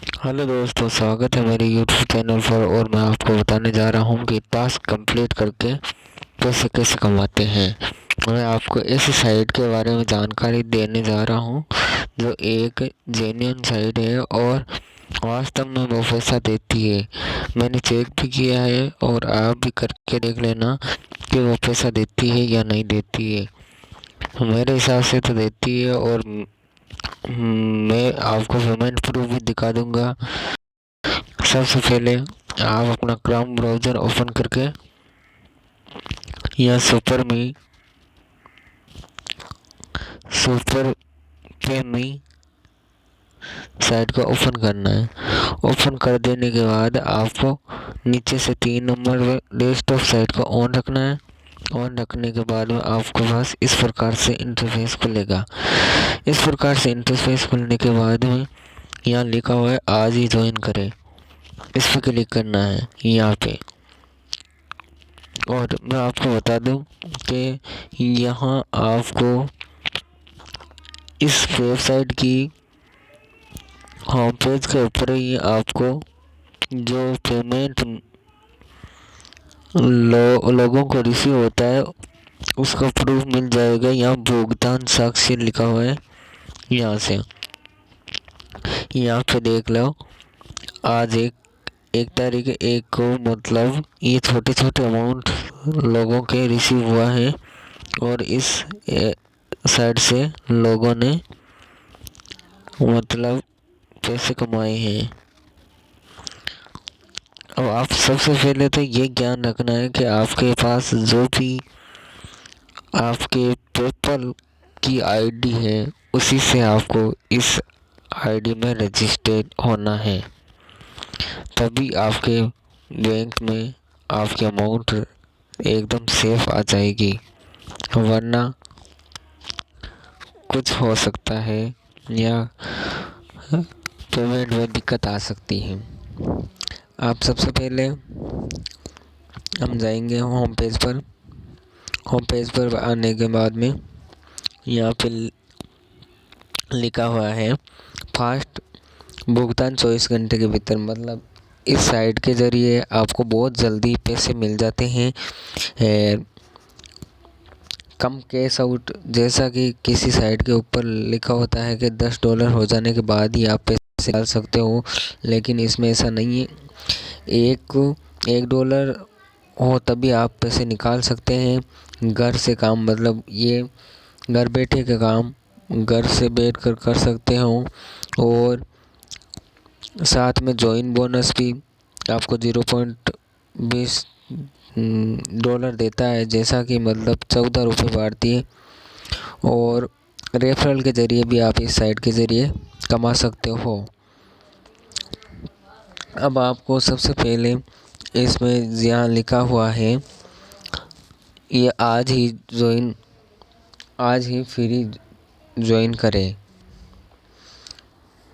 Hello दोस्तों, स्वागत है मेरे यूट्यूब चैनल पर। और मैं आपको बताने जा रहा हूँ कि टास्क कंप्लीट करके पैसे कैसे कमाते हैं। मैं आपको इस साइट के बारे में जानकारी देने जा रहा हूँ जो एक जेन्युइन साइट है और वास्तव में वो पैसा देती है। मैंने चेक भी किया है और आप भी करके देख लेना कि वो पैसा देती है या नहीं देती है। मेरे हिसाब से तो देती है। और मैं आपको पेमेंट प्रूफ भी दिखा दूंगा। सबसे पहले आप अपना क्रोम ब्राउज़र ओपन करके या सुपर पे मी साइट को ओपन करना है। ओपन कर देने के बाद आपको नीचे से 3 नंबर डेस्कटॉप साइट को ऑन रखना है। ऑन रखने के बाद में आपके पास इस प्रकार से इंटरफेस खुलेगा। इस प्रकार से इंटरफेस खुलने के बाद में यहाँ लिखा हुआ है आज ही ज्वाइन करें, इस पर क्लिक करना है यहाँ पे। और मैं आपको बता दूं कि यहाँ आपको इस वेबसाइट की होम पेज के ऊपर ही आपको जो पेमेंट लोगों को रिसीव होता है उसका प्रूफ मिल जाएगा। यहाँ भुगतान साक्ष्य लिखा हुआ है। यहाँ से यहाँ पे देख लो, आज एक तारीख एक को मतलब ये छोटे छोटे अमाउंट लोगों के रिसीव हुआ है और इस साइड से लोगों ने मतलब पैसे कमाए हैं। अब आप सबसे पहले तो ये ज्ञान रखना है कि आपके पास जो भी आपके पेपल की आईडी है उसी से आपको इस आईडी में रजिस्टर्ड होना है, तभी आपके बैंक में आपकी अमाउंट एकदम सेफ आ जाएगी। वरना कुछ हो सकता है या पेमेंट में दिक्कत आ सकती है। आप सबसे पहले हम जाएंगे होम पेज पर। होम पेज पर आने के बाद में यहाँ पे लिखा हुआ है फास्ट भुगतान 24 घंटे के भीतर। मतलब इस साइट के ज़रिए आपको बहुत जल्दी पैसे मिल जाते हैं। कम कैश आउट, जैसा कि किसी साइट के ऊपर लिखा होता है कि $10 हो जाने के बाद ही आप पैसे डाल सकते हो, लेकिन इसमें ऐसा नहीं है। एक डॉलर हो तभी आप पैसे निकाल सकते हैं। घर से काम, मतलब ये घर बैठे का काम घर से बैठ कर सकते हो। और साथ में जॉइन बोनस भी आपको 0.20 डॉलर देता है, जैसा कि मतलब 14 रुपये भारतीय। और रेफरल के ज़रिए भी आप इस साइट के ज़रिए कमा सकते हो। अब आपको सबसे पहले इसमें यहाँ लिखा हुआ है ये आज ही फ्री ज्वाइन करें,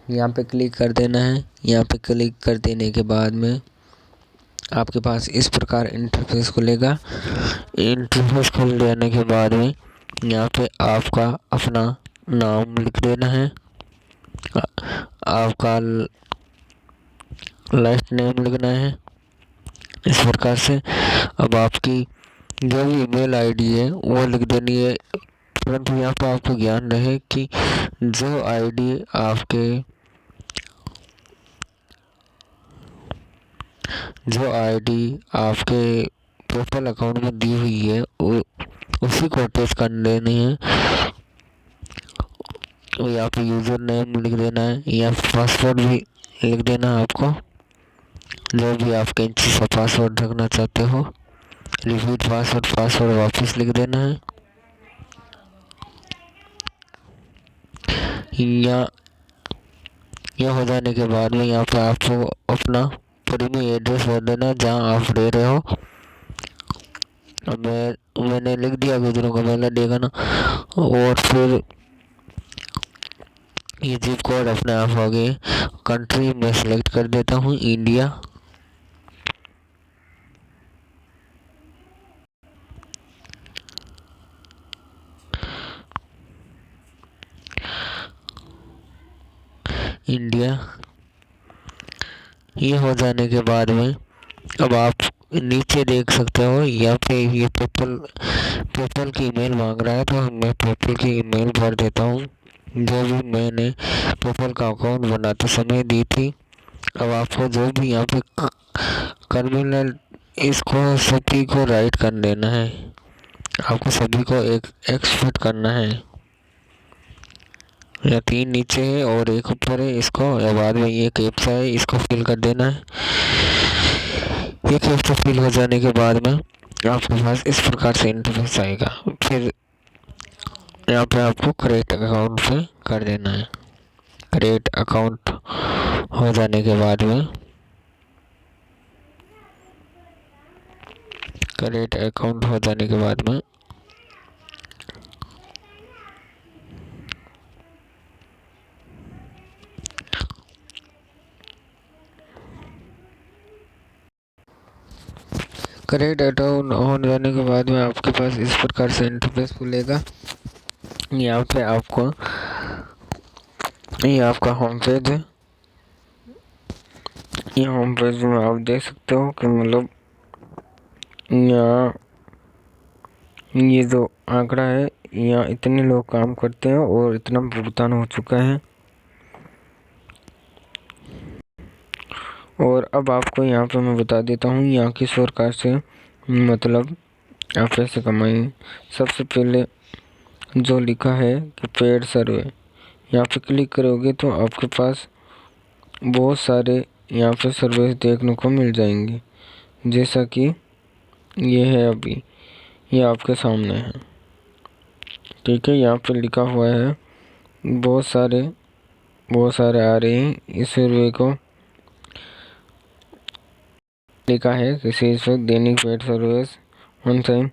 यहाँ पे क्लिक कर देना है। यहाँ पे क्लिक कर देने के बाद में आपके पास इस प्रकार इंटरफेस खुलेगा। इंटरफेस खुल जाने के बाद में यहाँ पे आपका अपना नाम लिख देना है, आपका लास्ट नेम लिखना है इस प्रकार से। अब आपकी जो भी ईमेल आईडी है वो लिख देनी है। परंतु यहाँ पर आपको ज्ञान रहे कि जो आईडी आपके पेपल अकाउंट में दी हुई है उसी को पेस्ट कर देनी है। और यहाँ पे यूज़र नेम लिख देना है या पासवर्ड भी लिख देना है आपको, जो भी आप कैंची सा पासवर्ड रखना चाहते हो। रिपीट पासवर्ड वापस लिख देना है। यह हो जाने के बाद में यहाँ पर आपको अपना प्रीमी एड्रेस भर देना जहाँ आप रह रहे हो। अब मैंने लिख दिया गुजरों का पहले देगा ना। और फिर ये जिप कोड अपने आप हो गए। कंट्री में सेलेक्ट कर देता हूँ इंडिया। इंडिया ये हो जाने के बाद में अब आप नीचे देख सकते हो यहाँ पे ये पेपल की ईमेल मांग रहा है, तो मैं पेपल की ईमेल भर देता हूँ जो भी मैंने पेपल का अकाउंट बनाते समय दी थी। अब आपको जो भी यहाँ पे टर्मिनल इसको सभी को राइट कर देना है, आपको सभी को एक एक्सपोर्ट करना है। या 3 नीचे है और एक ऊपर है, इसको बाद में ये कैप्चा है, इसको फिल कर देना है। ये कैप्चा फिल हो जाने के बाद में आपके पास इस प्रकार से इंटरफेस आएगा। फिर यहाँ पे आपको क्रिएट अकाउंट पे कर देना है। क्रिएट अकाउंट हो जाने के बाद में क्रिएट अकाउंट हो जाने के बाद में क्रिएट अकाउंट हो जाने के बाद में आपके पास इस प्रकार से इंटरफेस खुलेगा। यहाँ पे आपको ये आपका होम पेज है। ये होम पेज में आप देख सकते हो कि मतलब यहाँ ये जो आंकड़ा है, यहाँ इतने लोग काम करते हैं और इतना भुगतान हो चुका है। और अब आपको यहाँ पे मैं बता देता हूँ यहाँ की सरकार से मतलब आप पैसे कमाएं। सबसे पहले जो लिखा है कि पेड सर्वे, यहाँ पे क्लिक करोगे तो आपके पास बहुत सारे यहाँ पे सर्विस देखने को मिल जाएंगे। जैसा कि ये है, अभी ये आपके सामने है, ठीक है। यहाँ पे लिखा हुआ है बहुत सारे आ रहे हैं। इस सर्वे को लिखा है किसी इस वक्त दैनिक पेड सर्विस वन टाइम।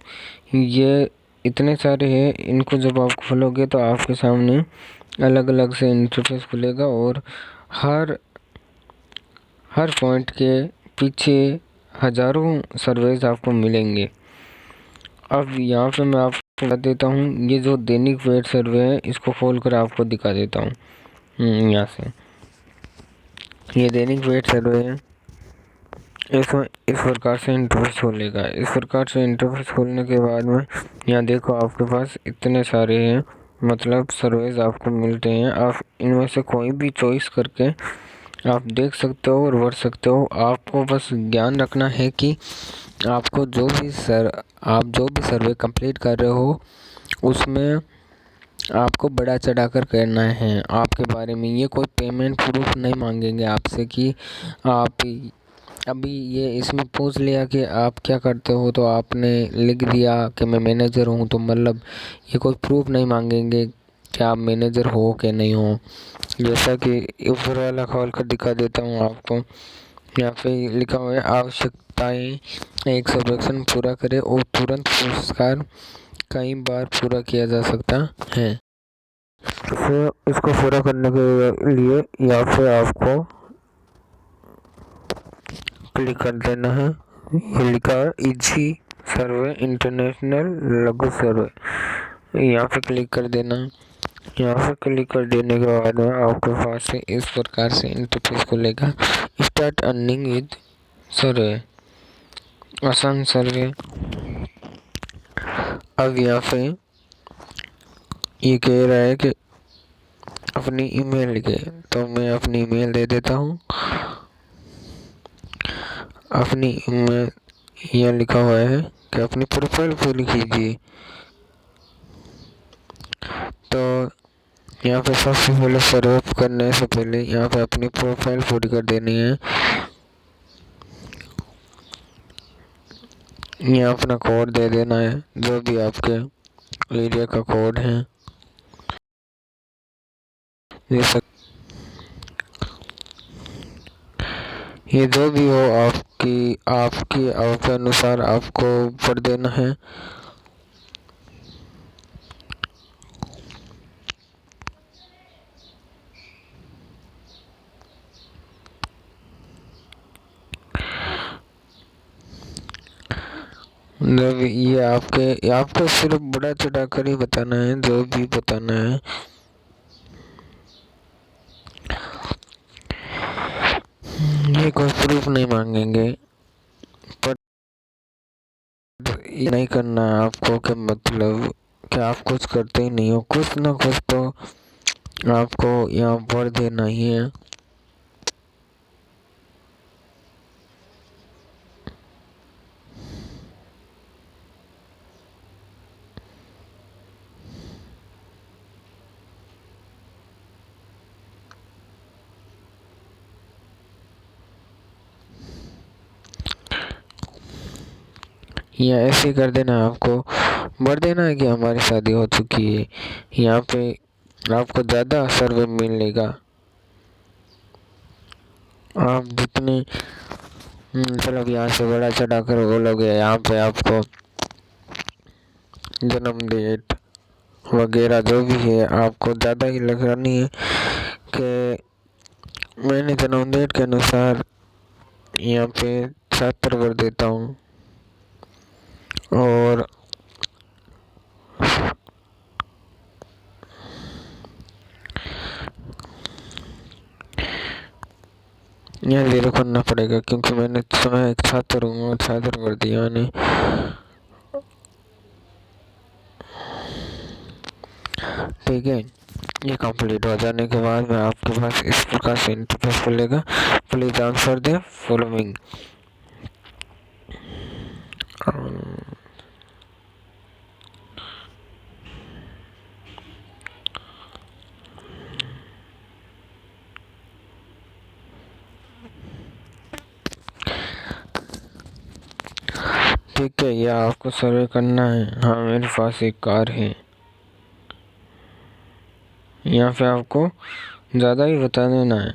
ये इतने सारे हैं, इनको जब आप खोलोगे तो आपके सामने अलग अलग से इंटरफेस खुलेगा और हर पॉइंट के पीछे हज़ारों सर्वेस आपको मिलेंगे। अब यहाँ पे मैं आपको बता देता हूँ, ये जो दैनिक पेड सर्वे है इसको खोल कर आपको दिखा देता हूँ। यहाँ से ये दैनिक पेड सर्वे है, इसमें इस प्रकार से इंटरफेस खोलेगा। इस प्रकार से इंटरफेस खोलने के बाद में यहाँ देखो आपके पास इतने सारे हैं, मतलब सर्वेस आपको मिलते हैं। आप इनमें से कोई भी चॉइस करके आप देख सकते हो और भर सकते हो। आपको बस ध्यान रखना है कि आपको आप जो भी सर्वे कंप्लीट कर रहे हो उसमें आपको बड़ा चढ़ाकर करना है आपके बारे में। ये कोई पेमेंट प्रूफ नहीं मांगेंगे आपसे कि आप अभी ये इसमें पूछ लिया कि आप क्या करते हो तो आपने लिख दिया कि मैं मैनेजर हूँ, तो मतलब ये कोई प्रूफ नहीं मांगेंगे कि आप मैनेजर हो कि नहीं हो। जैसा कि ऊपर वाला खोल कर दिखा देता हूँ आपको। यहाँ पे लिखा हुआ है आवश्यकताएं एक सर्वेक्षण पूरा करें और तुरंत पुरस्कार कई बार पूरा किया जा सकता है। तो इसको पूरा करने के लिए यहाँ पे आपको क्लिक कर देना है। ये लिखा है इजी सर्वे इंटरनेशनल लघु सर्वे, यहाँ पे क्लिक कर देना है। यहाँ पे क्लिक कर देने के बाद में आपके पास से इस प्रकार से इंटरफेस खुलेगा। स्टार्ट अर्निंग विद सर्वे, आसान सर्वे। अब यहाँ पे ये कह रहा है कि अपनी ईमेल लिखे, तो मैं अपनी ईमेल दे देता हूँ। अपनी ईमेल यहाँ लिखा हुआ है कि अपनी प्रोफाइल फिल कीजिए। तो यहाँ पे सबसे पहले सर्वे करने से पहले यहाँ पे अपनी प्रोफाइल पूरी कर देनी है। यहाँ अपना कोड दे देना है, जो भी आपके एरिया का कोड है। ये जो भी हो आपके अनुसार आपको भर देना है। जब ये आपको सिर्फ बड़ा चढ़ा कर ही बताना है, जो भी बताना है। ये कोई प्रूफ नहीं मांगेंगे, पर ये नहीं करना है आपको कि मतलब कि आप कुछ करते ही नहीं हो, कुछ ना कुछ तो आपको यहाँ पर देना ही है। या ऐसे कर देना, आपको भर देना है कि हमारी शादी हो चुकी है। यहाँ पे आपको ज़्यादा सर्वे मिलेगा। आप जितने मतलब यहाँ से बड़ा चढ़ाकर बोलोगे, यहाँ पे आपको जन्म डेट वगैरह जो भी है आपको ज़्यादा ही लगानी है कि मैंने जन्म डेट के अनुसार यहाँ पे 76 भर देता हूँ और यहाँ 0 करना पड़ेगा क्योंकि मैंने समय एक छात्र हूँ, छात्र भर दिया मैंने। ठीक है, ये कंप्लीट हो जाने के बाद में आपके पास इस प्रकार से इंटरफेस खुलेगा। Please answer the following. ठीक है, यह आपको सर्वे करना है। हाँ, मेरे पास एक कार है। यहाँ पे आपको ज़्यादा ही बता देना है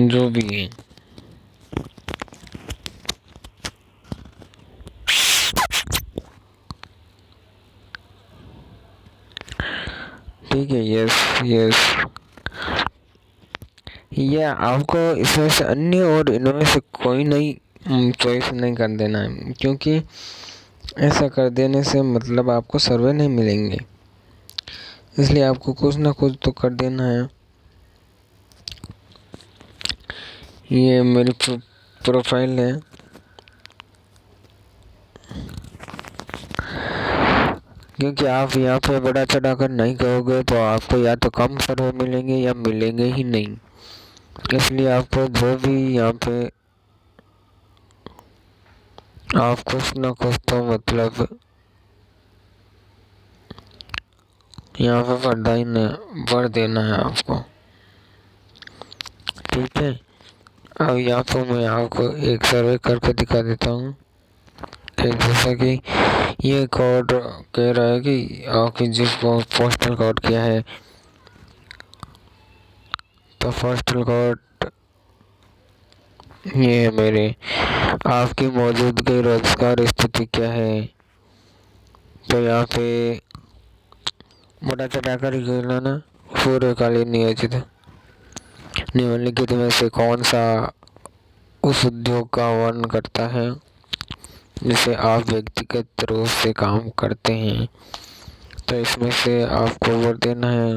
जो भी है। ठीक है, यस यस। ये आपको इसमें से अन्य और इनमें से कोई नहीं चॉइस नहीं कर देना है, क्योंकि ऐसा कर देने से मतलब आपको सर्वे नहीं मिलेंगे। इसलिए आपको कुछ ना कुछ तो कर देना है। ये मेरी प्रोफाइल है। क्योंकि आप यहाँ पे बड़ा चढ़ाकर नहीं कहोगे तो आपको या तो कम सर्वे मिलेंगे या मिलेंगे ही नहीं। इसलिए आपको जो भी यहाँ पे आप कुछ ना कुछ तो मतलब यहाँ पे भर देना है आपको। ठीक है, अब यहाँ पर मैं आपको एक सर्वे करके दिखा देता हूँ। जैसा कि ये कोड कह रहा है कि आपकी जिस पोस्टल कोड क्या है, तो पोस्टल कोड ये है मेरे। आपकी मौजूदगी रोजगार स्थिति क्या है, तो यहाँ पे बड़ा चढ़ाकर ही कहना ना। पूर्णकालीन नियोजित निम्नलिखित में से कौन सा उस उद्योग का वर्णन करता है जिसे आप व्यक्तिगत रूप से काम करते हैं। तो इसमें से आपको वोट देना है,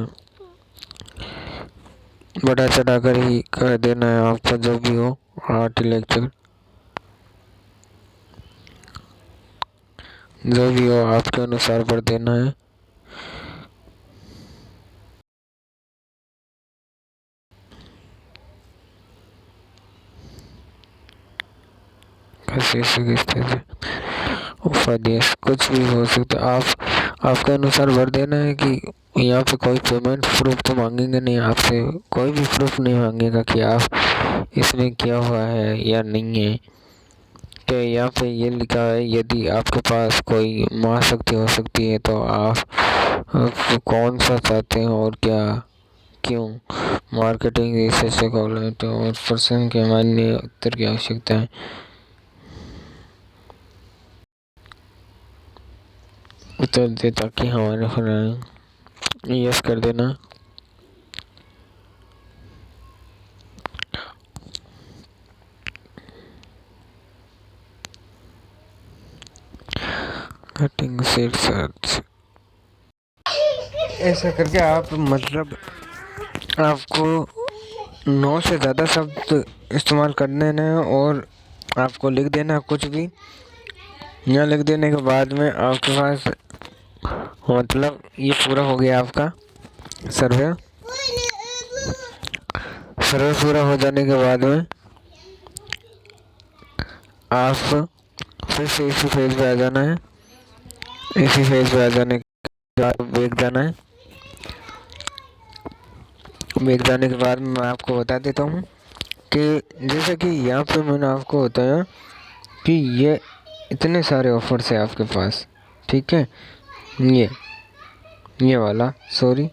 बड़ा चढ़ाकर ही कर देना है आपका जो भी हो। आर्ट लेक्चर जो भी हो आपके अनुसार भर देना है। उपादेश कुछ भी हो सकता है, आप आपके अनुसार भर देना है कि यहाँ पे कोई पेमेंट प्रूफ तो मांगेंगे नहीं आपसे, कोई भी प्रूफ नहीं मांगेगा कि आप इसमें किया हुआ है या नहीं है। तो यहाँ पे ये लिखा है यदि आपके पास कोई महाशक्ति हो सकती है तो आप कौन सा चाहते हैं और क्या क्यों। मार्केटिंग रिसर्च और पर्सन के मान्य उत्तर की आवश्यकता है। उत्तर दे ताकि हमारे फल यस कर देना। कटिंग सेट सर्च ऐसा करके आप मतलब आपको 9 से ज़्यादा शब्द इस्तेमाल कर देना है और आपको लिख देना है कुछ भी। यहाँ लिख देने के बाद में आपके पास मतलब ये पूरा हो गया आपका सर्वे। सर्वे पूरा हो जाने के बाद में आप फिर से इसी पेज पे आ जाना है। इसी पेज पे आ जाने के बाद बैक जाना है। बैक जाने के बाद मैं आपको बता देता हूँ कि जैसे कि यहाँ पे मैंने आपको बताया कि ये इतने सारे ऑफर्स है आपके पास, ठीक है। ये वाला सॉरी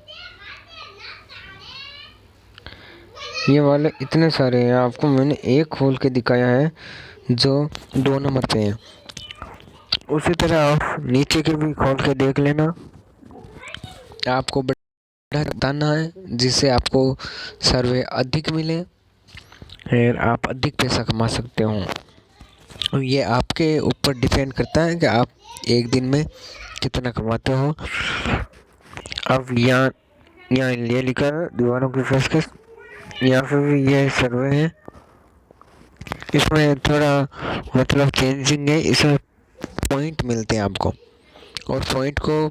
ये वाले इतने सारे हैं। आपको मैंने एक खोल के दिखाया है जो 2 नंबर पे है। उसी तरह आप नीचे के भी खोल के देख लेना। आपको बताना है जिससे आपको सर्वे अधिक मिले और आप अधिक पैसा कमा सकते हो। ये आपके ऊपर डिपेंड करता है कि आप एक दिन में कितना कमाते हो। अब यहाँ ये लिखा है दीवारों की पेशकश, यहाँ पे भी ये सर्वे है। इसमें थोड़ा मतलब चेंजिंग है, इसमें पॉइंट मिलते हैं आपको और पॉइंट को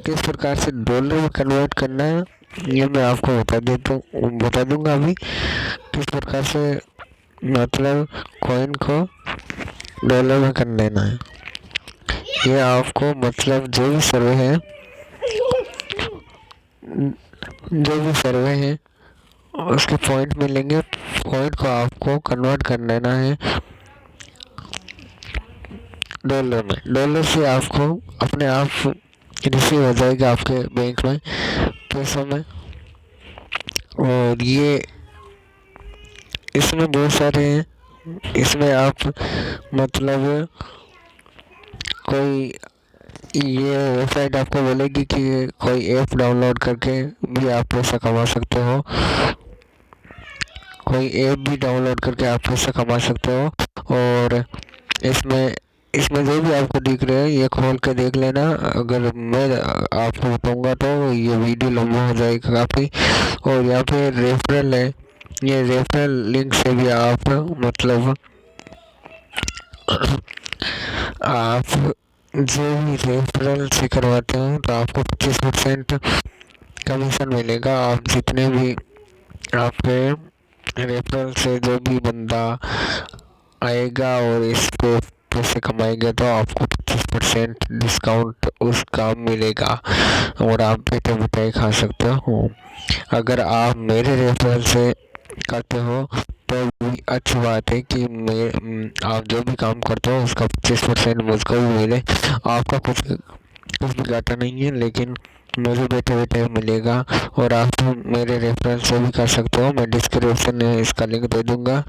किस प्रकार से डॉलर में कन्वर्ट करना है ये मैं आपको बता दूंगा अभी किस प्रकार से मतलब कॉइन को डॉलर में कर लेना है। ये आपको मतलब जो भी सर्वे है उसके पॉइंट मिलेंगे। पॉइंट को आपको कन्वर्ट कर लेना है डॉलर में। डॉलर से आपको अपने आप रिसीव हो जाएगा आपके बैंक में पैसों में। और ये इसमें बहुत सारे हैं। इसमें आप मतलब कोई ये वेबसाइट आपको बोलेगी कि कोई ऐप डाउनलोड करके भी आप पैसा कमा सकते हो। कोई ऐप भी डाउनलोड करके आप पैसा कमा सकते हो। और इसमें जो भी आपको दिख रहा है ये खोल के देख लेना। अगर मैं आपको बताऊंगा तो ये वीडियो लंबा हो जाएगा काफ़ी। और यहाँ पे रेफरल है, ये रेफरल लिंक से भी आप मतलब आप जो भी रेफरल से करवाते हो तो आपको 25% कमीशन मिलेगा। आप जितने भी आपके रेफरल से जो भी बंदा आएगा और इसको पैसे कमाएंगे तो आपको 25% डिस्काउंट उसका मिलेगा और आप बैठे बैठे खा सकते हो। अगर आप मेरे रेफरल से करते हो तो भी अच्छी बात है कि आप जो भी काम करते हो उसका 25% मुझको भी मिले। आपका कुछ भी घाटा नहीं है, लेकिन मुझे बैठे बैठे मिलेगा। और आप मेरे रेफरल से भी कर सकते हो। मैं डिस्क्रिप्शन में इसका लिंक दे दूंगा।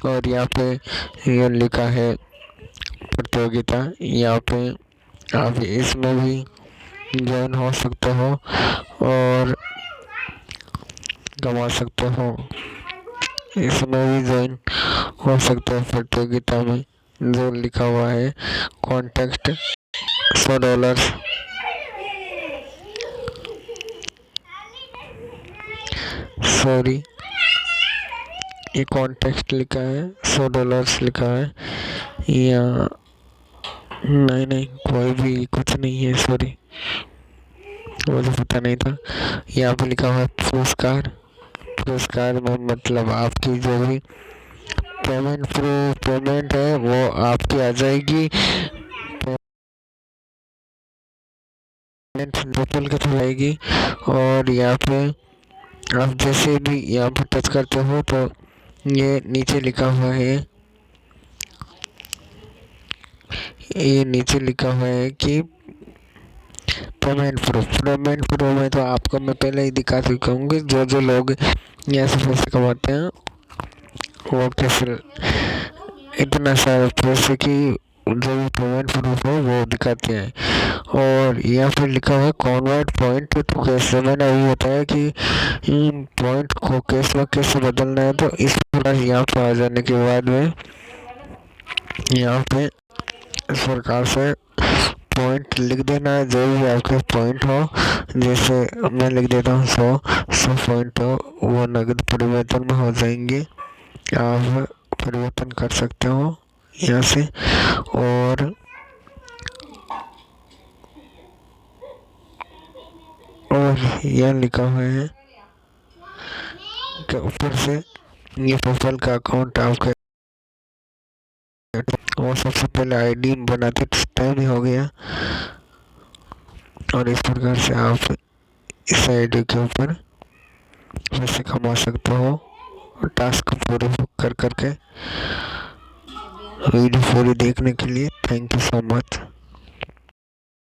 और यहाँ पे ये लिखा है प्रतियोगिता, यहाँ पे आप इसमें भी ज्वाइन हो सकते हो और कमा सकते हो। इसमें भी ज्वाइन हो सकते हो प्रतियोगिता में जो लिखा हुआ है कॉन्टेक्ट $100। सॉरी ये कॉन्टेक्स्ट लिखा है, $100 लिखा है या नहीं कोई भी कुछ नहीं है, सॉरी मुझे पता नहीं था। यहाँ पे लिखा हुआ है पुरस्कार में मतलब आपकी जो भी पेमेंट है वो आपकी आ जाएगी। पेपल के थ्रू आएगी। और यहाँ पे आप जैसे भी यहाँ पे टच करते हो तो ये नीचे लिखा हुआ है, ये नीचे लिखा हुआ है कि पेमेंट प्रूफ में तो आपको मैं पहले ही दिखा चुका हूँ। जो लोग यहाँ से पैसे कमाते हैं वो कैसे इतना सारे पैसे की जो भी पेमेंट प्रूफ है वो दिखाते हैं। और यहाँ पे लिखा हुआ है कन्वर्ट पॉइंट तो कैसे, मैंने अभी बताया कि पॉइंट को कैश में कैसे बदलना है। तो इस प्रकार यहाँ पे आ जाने के बाद में यहाँ पे इस प्रकार से पॉइंट लिख देना है, जो भी आपके पॉइंट हो। जैसे मैं लिख देता हूँ 100 पॉइंट हो, वो नगद परिवर्तन में हो जाएंगे। आप परिवर्तन कर सकते हो यहाँ से। और यह लिखा हुआ है कि ऊपर से ये पेपल का अकाउंट आपके, वो सबसे पहले आईडी बनाते टाइम ही हो गया। और इस प्रकार से आप इस आईडी के ऊपर पैसे कमा सकते हो टास्क पूरे कर करके। वीडियो पूरी देखने के लिए थैंक यू सो मच।